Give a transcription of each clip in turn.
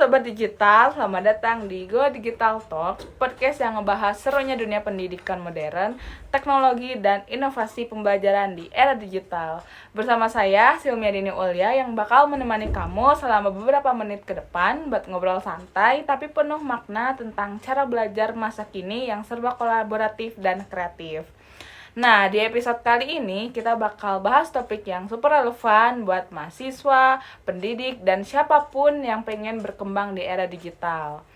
Sobat Digital, selamat datang di Go Digital Talk, podcast yang ngebahas serunya dunia pendidikan modern, teknologi, dan inovasi pembelajaran di era digital. Bersama saya, Silmia Dini Ulya, yang bakal menemani kamu selama beberapa menit ke depan buat ngobrol santai tapi penuh makna tentang cara belajar masa kini yang serba kolaboratif dan kreatif. Nah, di episode kali ini kita bakal bahas topik yang super relevan buat mahasiswa, pendidik, dan siapapun yang pengen berkembang di era digital.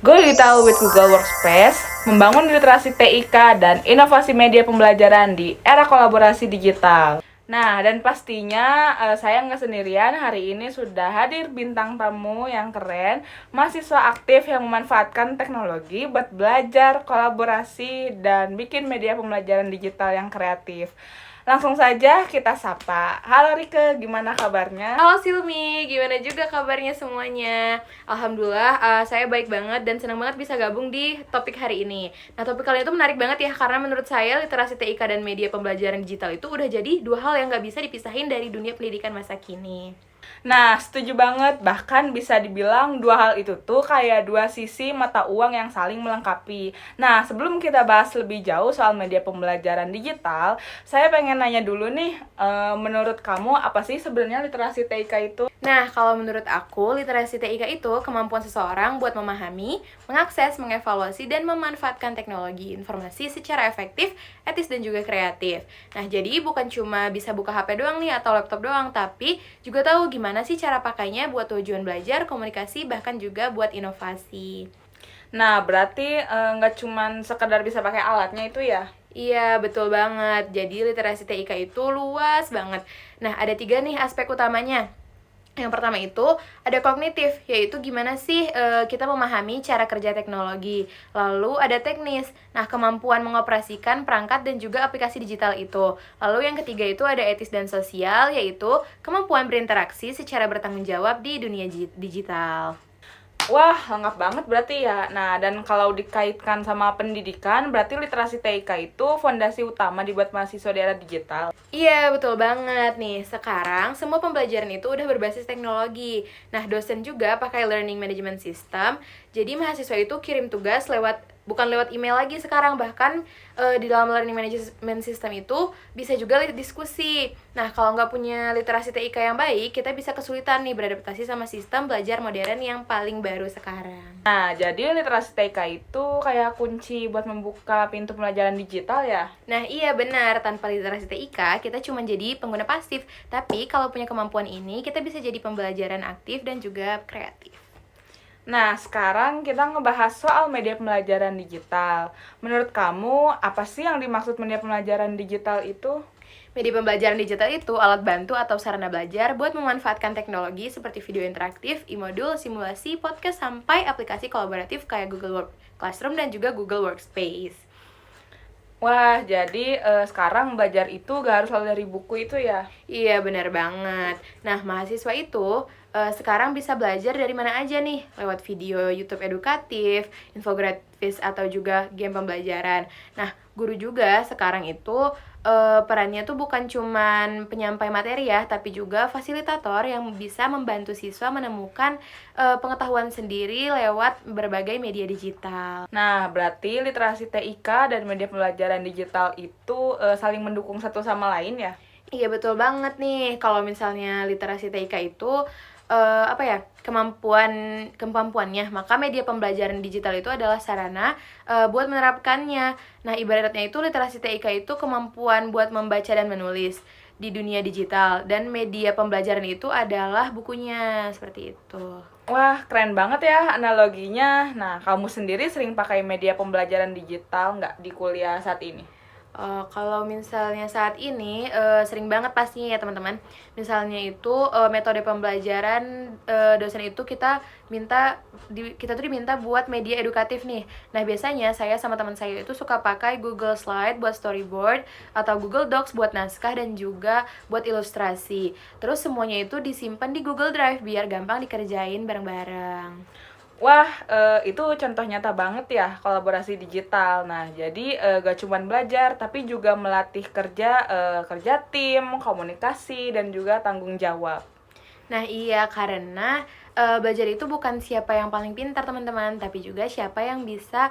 Go Digital with Google Workspace, membangun literasi TIK dan inovasi media pembelajaran di era kolaborasi digital. Nah, dan pastinya saya nggak sendirian, hari ini sudah hadir bintang tamu yang keren, mahasiswa aktif yang memanfaatkan teknologi buat belajar, kolaborasi, dan bikin media pembelajaran digital yang kreatif. Langsung saja kita sapa. Halo Rike, gimana kabarnya? Halo Silmi, gimana juga kabarnya semuanya? Alhamdulillah, saya baik banget dan senang banget bisa gabung di topik hari ini. Nah, topik kali ini tuh menarik banget ya, karena menurut saya literasi TIK dan media pembelajaran digital itu udah jadi dua hal yang gak bisa dipisahin dari dunia pendidikan masa kini. Nah, setuju banget. Bahkan bisa dibilang dua hal itu tuh kayak dua sisi mata uang yang saling melengkapi. Nah, sebelum kita bahas lebih jauh soal media pembelajaran digital, saya pengen nanya dulu nih, menurut kamu apa sih sebenarnya literasi TIK itu? Nah, kalau menurut aku, literasi TIK itu kemampuan seseorang buat memahami, mengakses, mengevaluasi, dan memanfaatkan teknologi informasi secara efektif, etis, dan juga kreatif. Nah, jadi bukan cuma bisa buka HP doang nih atau laptop doang, tapi juga tahu gimana sih cara pakainya buat tujuan belajar, komunikasi, bahkan juga buat inovasi. Nah, berarti nggak cuman sekedar bisa pakai alatnya itu ya? Iya, betul banget. Jadi literasi TIK itu luas banget. Nah, ada 3 nih aspek utamanya. Yang pertama itu ada kognitif, yaitu gimana sih kita memahami cara kerja teknologi. Lalu ada teknis, nah kemampuan mengoperasikan perangkat dan juga aplikasi digital itu. Lalu yang ketiga itu ada etis dan sosial, yaitu kemampuan berinteraksi secara bertanggung jawab di dunia digital. Wah, lengkap banget berarti ya. Nah, dan kalau dikaitkan sama pendidikan, berarti literasi TIK itu fondasi utama dibuat mahasiswa di era digital. Iya, betul banget nih. Sekarang semua pembelajaran itu udah berbasis teknologi. Nah, dosen juga pakai learning management system. Jadi mahasiswa itu kirim tugas bukan lewat email lagi sekarang, bahkan di dalam learning management system itu bisa juga diskusi. Nah, kalau nggak punya literasi TIK yang baik, kita bisa kesulitan nih beradaptasi sama sistem belajar modern yang paling baru sekarang. Nah, jadi literasi TIK itu kayak kunci buat membuka pintu pembelajaran digital ya? Nah, iya benar, tanpa literasi TIK kita cuma jadi pengguna pasif. Tapi kalau punya kemampuan ini, kita bisa jadi pembelajaran aktif dan juga kreatif. Nah, sekarang kita ngebahas soal media pembelajaran digital. Menurut kamu, apa sih yang dimaksud media pembelajaran digital itu? Media pembelajaran digital itu alat bantu atau sarana belajar buat memanfaatkan teknologi seperti video interaktif, e-modul, simulasi, podcast, sampai aplikasi kolaboratif kayak Google Classroom dan juga Google Workspace. Wah, jadi sekarang belajar itu gak harus selalu dari buku itu ya? Iya, benar banget. Nah, mahasiswa itu sekarang bisa belajar dari mana aja nih, lewat video YouTube edukatif, infografis, atau juga game pembelajaran. Nah, guru juga sekarang itu perannya tuh bukan cuman penyampai materi ya, tapi juga fasilitator yang bisa membantu siswa menemukan pengetahuan sendiri lewat berbagai media digital. Nah, berarti literasi TIK dan media pembelajaran digital itu saling mendukung satu sama lain ya? Iya, betul banget nih. Kalau misalnya literasi TIK itu kemampuannya, maka media pembelajaran digital itu adalah sarana buat menerapkannya. Nah, ibaratnya itu literasi TIK itu kemampuan buat membaca dan menulis di dunia digital, dan media pembelajaran itu adalah bukunya, seperti itu. Wah, keren banget ya analoginya. Nah, kamu sendiri sering pakai media pembelajaran digital nggak di kuliah saat ini? Kalau misalnya saat ini sering banget pastinya ya teman-teman. Misalnya itu metode pembelajaran dosen itu kita tuh diminta buat media edukatif nih. Nah, biasanya saya sama teman saya itu suka pakai Google Slide buat storyboard atau Google Docs buat naskah dan juga buat ilustrasi. Terus semuanya itu disimpan di Google Drive biar gampang dikerjain bareng-bareng. Wah, itu contoh nyata banget ya kolaborasi digital. Nah, jadi gak cuman belajar, tapi juga melatih kerja tim, komunikasi, dan juga tanggung jawab. Nah, iya, karena belajar itu bukan siapa yang paling pintar teman-teman, tapi juga siapa yang bisa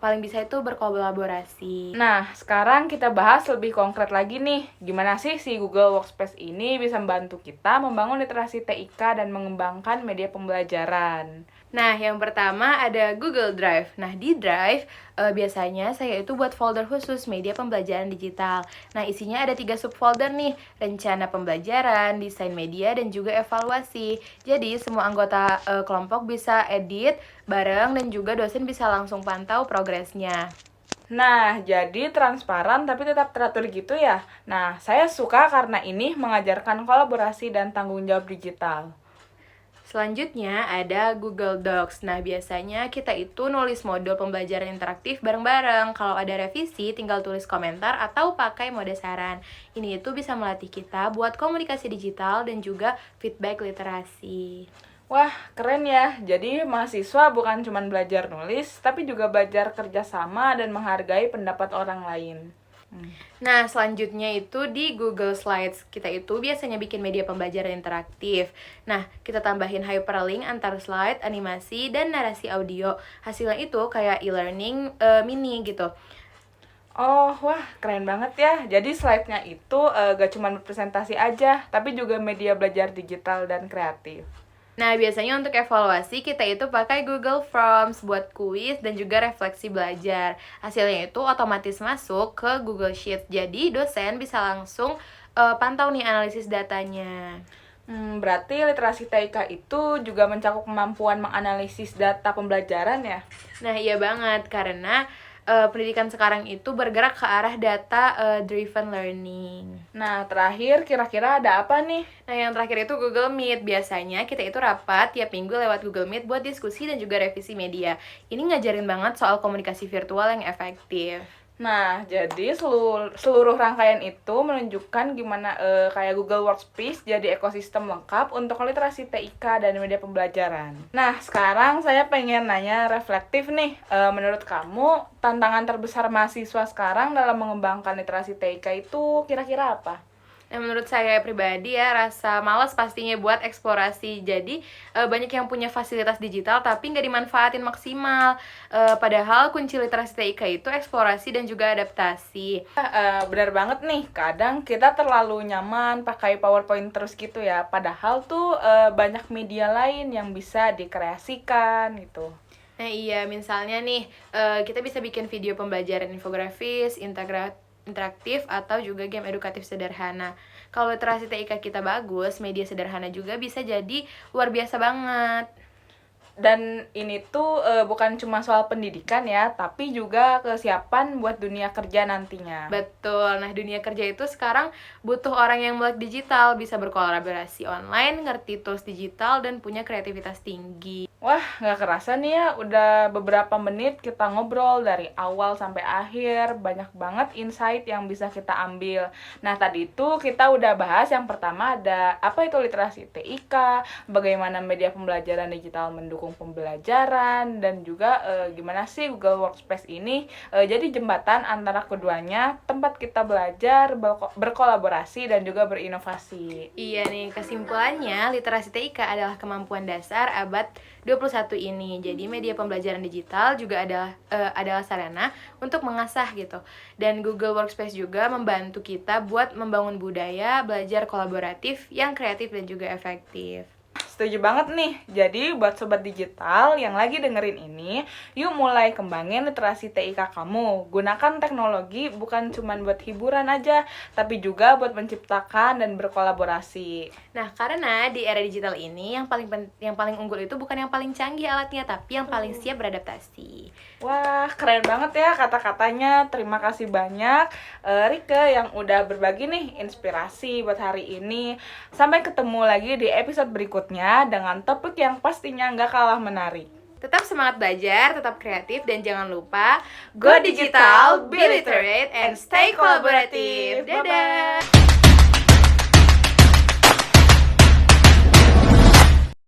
paling bisa itu berkolaborasi. Nah, sekarang kita bahas lebih konkret lagi nih. Gimana sih si Google Workspace ini bisa membantu kita membangun literasi TIK dan mengembangkan media pembelajaran? Nah, yang pertama ada Google Drive. Nah, di Drive biasanya saya itu buat folder khusus media pembelajaran digital. Nah, isinya ada 3 subfolder nih, rencana pembelajaran, desain media, dan juga evaluasi. Jadi, semua anggota kelompok bisa edit bareng dan juga dosen bisa langsung pantau progresnya. Nah, jadi transparan tapi tetap teratur gitu ya. Nah, saya suka karena ini mengajarkan kolaborasi dan tanggung jawab digital. Selanjutnya ada Google Docs. Nah, biasanya kita itu nulis modul pembelajaran interaktif bareng-bareng. Kalau ada revisi, tinggal tulis komentar atau pakai mode saran. Ini itu bisa melatih kita buat komunikasi digital dan juga feedback literasi. Wah, keren ya. Jadi mahasiswa bukan cuma belajar nulis, tapi juga belajar kerjasama dan menghargai pendapat orang lain. Nah, selanjutnya itu di Google Slides. Kita itu biasanya bikin media pembelajaran interaktif. Nah, kita tambahin hyperlink antar slide, animasi, dan narasi audio. Hasilnya itu kayak e-learning mini gitu. Oh, wah, keren banget ya. Jadi slide-nya itu gak cuma presentasi aja, tapi juga media belajar digital dan kreatif. Nah, biasanya untuk evaluasi kita itu pakai Google Forms buat kuis dan juga refleksi belajar. Hasilnya itu otomatis masuk ke Google Sheets. Jadi dosen bisa langsung pantau nih analisis datanya. Berarti literasi TIK itu juga mencakup kemampuan menganalisis data pembelajaran ya? Nah, iya banget karena pendidikan sekarang itu bergerak ke arah data driven learning. Nah, terakhir kira-kira ada apa nih? Nah, yang terakhir itu Google Meet. Biasanya kita itu rapat tiap minggu lewat Google Meet buat diskusi dan juga revisi media. Ini ngajarin banget soal komunikasi virtual yang efektif. Nah, jadi seluruh rangkaian itu menunjukkan gimana kayak Google Workspace jadi ekosistem lengkap untuk literasi TIK dan media pembelajaran. Nah, sekarang saya pengen nanya reflektif nih. Menurut kamu, tantangan terbesar mahasiswa sekarang dalam mengembangkan literasi TIK itu kira-kira apa? Nah, menurut saya pribadi ya, rasa malas pastinya buat eksplorasi. Jadi, banyak yang punya fasilitas digital tapi nggak dimanfaatin maksimal. Padahal kunci literasi TIK itu eksplorasi dan juga adaptasi. Benar banget nih, kadang kita terlalu nyaman pakai PowerPoint terus gitu ya. Padahal tuh banyak media lain yang bisa dikreasikan gitu. Nah, iya, misalnya nih, kita bisa bikin video pembelajaran infografis, interaktif, atau juga game edukatif sederhana. Kalau literasi TIK kita bagus, media sederhana juga bisa jadi luar biasa banget. Dan ini tuh bukan cuma soal pendidikan ya, tapi juga kesiapan buat dunia kerja nantinya. Betul, nah dunia kerja itu sekarang butuh orang yang melek digital, bisa berkolaborasi online, ngerti tools digital, dan punya kreativitas tinggi. Wah, nggak kerasa nih ya, udah beberapa menit kita ngobrol dari awal sampai akhir, banyak banget insight yang bisa kita ambil. Nah, tadi itu kita udah bahas yang pertama ada apa itu literasi TIK, bagaimana media pembelajaran digital mendukung pembelajaran, dan juga gimana sih Google Workspace ini jadi jembatan antara keduanya, tempat kita belajar, berkolaborasi, dan juga berinovasi. Iya nih, kesimpulannya literasi TIK adalah kemampuan dasar abad 21 ini. Jadi media pembelajaran digital juga adalah sarana untuk mengasah gitu. Dan Google Workspace juga membantu kita buat membangun budaya belajar kolaboratif yang kreatif dan juga efektif. Setuju banget nih. Jadi buat sobat digital yang lagi dengerin ini, yuk mulai kembangin literasi TIK kamu. Gunakan teknologi bukan cuma buat hiburan aja, tapi juga buat menciptakan dan berkolaborasi. Nah, karena di era digital ini yang paling unggul itu bukan yang paling canggih alatnya, tapi yang paling siap beradaptasi. Wah, keren banget ya kata-katanya. Terima kasih banyak Rike yang udah berbagi nih inspirasi buat hari ini. Sampai ketemu lagi di episode berikutnya dengan topik yang pastinya nggak kalah menarik. Tetap semangat belajar, tetap kreatif, dan jangan lupa go digital, be literate, and stay collaborative. Dadah!